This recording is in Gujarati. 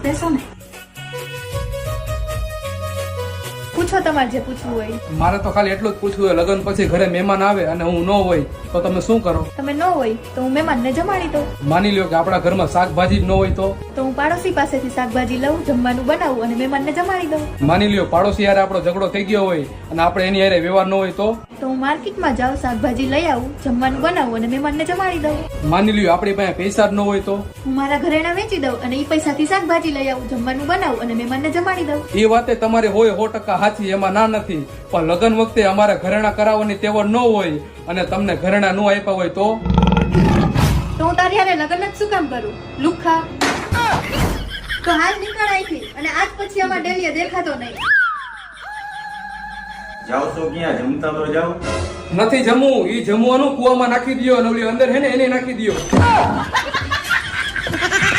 બેસો ને. પૂછો તમારે જે પૂછવું હોય. મારે તો ખાલી એટલું જ પૂછવું હોય, લગ્ન પછી ઘરે મહેમાન આવે અને હું ન હોય તો તમે શું કરો? તમે ન હોય તો હું મહેમાનને જમાડી દઉં. માની લ્યો કે આપણા ઘરમાં શાકભાજી જ ન હોય તો હું પાડોશી પાસેથી શાકભાજી લઉં, જમવાનું બનાવું અને મહેમાનને જમાડી દઉં. માની લ્યો પાડોશી યારે આપણો ઝઘડો થઈ ગયો હોય અને આપણે એની યારે વ્યવહાર ન હોય તો હું માર્કેટમાં જાઉં, શાકભાજી લઈ આવું, જમવાનું બનાવું અને મહેમાનને જમાડી દઉં. માની લ્યો આપણી પાસે પૈસા જ ન હોય તો હું મારા ઘરેણા વેચી દઉં અને એ પૈસાથી શાકભાજી લઈ આવું, જમવાનું બનાવું અને મહેમાનને જમાડી દઉં. એ વાતે તમારે હોય 100% સાચી, એમાં ના નથી. પણ લગ્ન વખતે અમારે ઘરેણા કરાવવાની તેવડ ન હોય અને તમને ઘરેણા ન આપ્યા હોય તો હું તારી હારે લગ્ન જ શું કામ કરું? લુખ્ખા. તો હાલ નીકળ અહીંથી અને આજ પછી અમાર ડેલીએ દેખાતો નહીં. જાઓ છો ક્યાં? જમતા તો જાઓ. નથી જમવું, ઈ જમવાનું કુવામાં નાખી દયો અને ઓલી અંદર હે ને એને નાખી દયો.